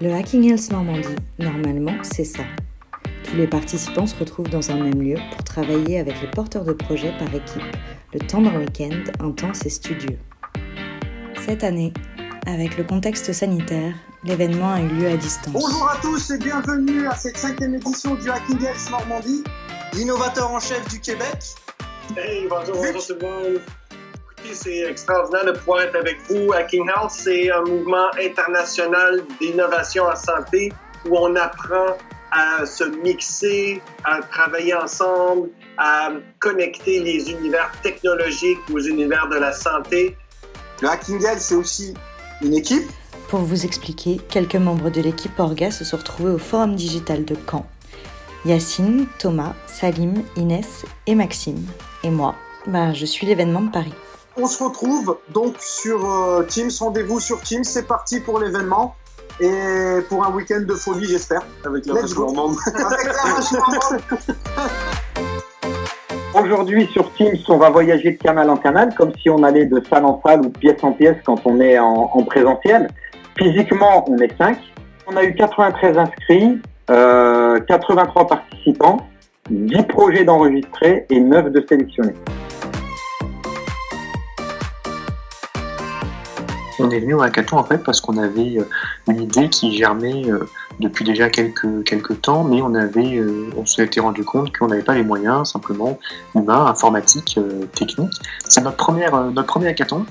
Le Hacking Health Normandie, normalement, c'est ça. Tous les participants se retrouvent dans un même lieu pour travailler avec les porteurs de projets par équipe, le temps d'un week-end intense et studieux. Cette année, avec le contexte sanitaire, l'événement a eu lieu à distance. Bonjour à tous et bienvenue à cette 5e édition du Hacking Health Normandie, l'innovateur en chef du Québec. Hey, bonjour tout le monde. Écoutez, c'est extraordinaire de pouvoir être avec vous. Hacking Health, c'est un mouvement international d'innovation en santé où on apprend à se mixer, à travailler ensemble, à connecter les univers technologiques aux univers de la santé. Le Hacking Health, c'est aussi une équipe. Pour vous expliquer, quelques membres de l'équipe Orga se sont retrouvés au Forum Digital de Caen. Yacine, Thomas, Salim, Inès et Maxime. Et moi, je suis l'événement de Paris. On se retrouve donc sur Teams, rendez-vous sur Teams, c'est parti pour l'événement. Et pour un week-end de folie, j'espère. Avec la vache gourmande. Avec la vache gourmande. Aujourd'hui, sur Teams, on va voyager de canal en canal, comme si on allait de salle en salle ou de pièce en pièce quand on est en présentiel. Physiquement, on est 5. On a eu 93 inscrits, 83 participants, 10 projets d'enregistrés et 9 de sélectionnés. On est venu au hackathon en fait parce qu'on avait une idée qui germait depuis déjà quelques temps, mais on s'est été rendu compte qu'on n'avait pas les moyens simplement humains, informatiques, techniques. C'est notre premier hackathon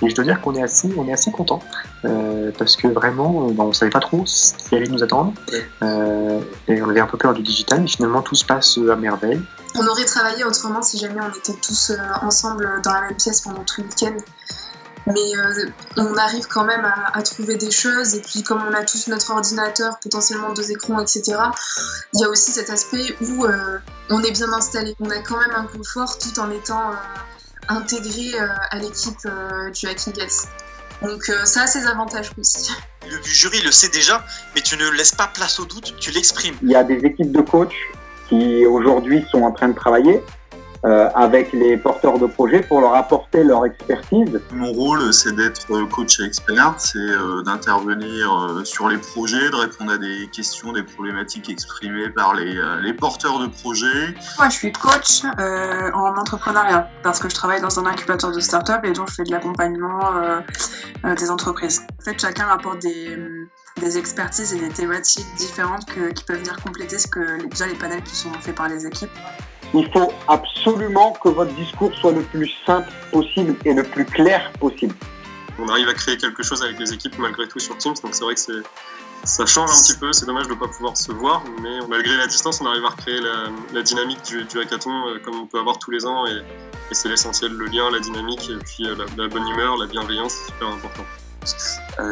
et je dois dire qu'on est assez content parce que vraiment on savait pas trop ce qui allait nous attendre et on avait un peu peur du digital, mais finalement tout se passe à merveille. On aurait travaillé autrement si jamais on était tous ensemble dans la même pièce pendant tout le week-end. Mais on arrive quand même à trouver des choses, et puis comme on a tous notre ordinateur, potentiellement 2 écrans, etc., il y a aussi cet aspect où on est bien installé. On a quand même un confort tout en étant intégré à l'équipe du Hacking Health. Donc ça a ses avantages aussi. Le jury le sait déjà, mais tu ne laisses pas place au doute, tu l'exprimes. Il y a des équipes de coachs qui aujourd'hui sont en train de travailler avec les porteurs de projets pour leur apporter leur expertise. Mon rôle, c'est d'être coach expert, c'est d'intervenir sur les projets, de répondre à des questions, des problématiques exprimées par les porteurs de projets. Moi, je suis coach en entrepreneuriat parce que je travaille dans un incubateur de start-up et donc je fais de l'accompagnement des entreprises. En fait, chacun apporte des expertises et des thématiques différentes qui peuvent venir compléter déjà les panels qui sont faits par les équipes. Il faut absolument que votre discours soit le plus simple possible et le plus clair possible. On arrive à créer quelque chose avec les équipes malgré tout sur Teams, donc c'est vrai que ça change un petit peu, c'est dommage de ne pas pouvoir se voir, mais malgré la distance, on arrive à recréer la dynamique du hackathon comme on peut avoir tous les ans, et c'est l'essentiel, le lien, la dynamique, et puis la bonne humeur, la bienveillance, c'est super important.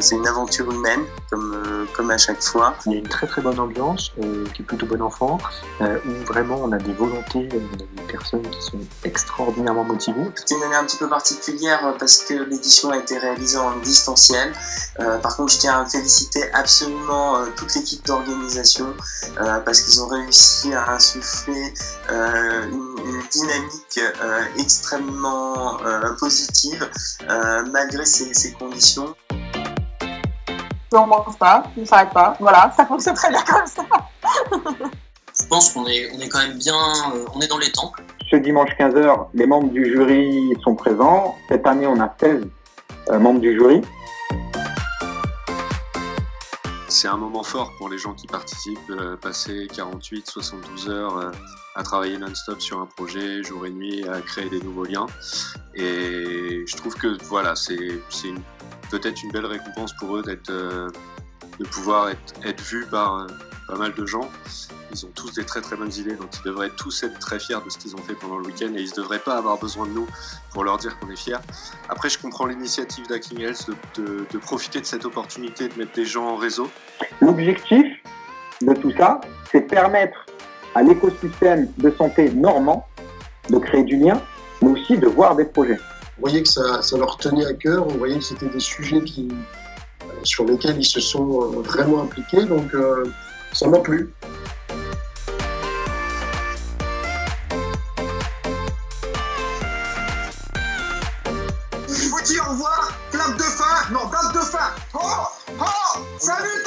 C'est une aventure humaine, comme à chaque fois. Il y a une très très bonne ambiance, qui est plutôt bon enfant, où vraiment on a des volontés, on a des personnes qui sont extraordinairement motivées. C'était une année un petit peu particulière parce que l'édition a été réalisée en distanciel. Par contre, je tiens à féliciter absolument toute l'équipe d'organisation parce qu'ils ont réussi à insuffler une dynamique extrêmement positive malgré ces conditions. On mange pas, on s'arrête pas, voilà, ça fonctionne très bien comme ça. Je pense qu'on est quand même bien, on est dans les temps. Ce dimanche 15h, les membres du jury sont présents. Cette année, on a 16 membres du jury. C'est un moment fort pour les gens qui participent, passer 48, 72 heures à travailler non-stop sur un projet, jour et nuit, à créer des nouveaux liens. Et je trouve que voilà, c'est peut-être une belle récompense pour eux de pouvoir être vus par pas mal de gens. Ils ont tous des très très bonnes idées, donc ils devraient tous être très fiers de ce qu'ils ont fait pendant le week-end, et ils ne devraient pas avoir besoin de nous pour leur dire qu'on est fiers. Après, je comprends l'initiative d'Hacking Health de profiter de cette opportunité de mettre des gens en réseau. L'objectif de tout ça, c'est permettre à l'écosystème de santé normand de créer du lien, mais aussi de voir des projets. On voyait que ça leur tenait à cœur, on voyait que c'était des sujets sur lesquels ils se sont vraiment impliqués, donc ça m'a plu. Je vous dis au revoir, clap de fin, non, date de fin. Oh, salut.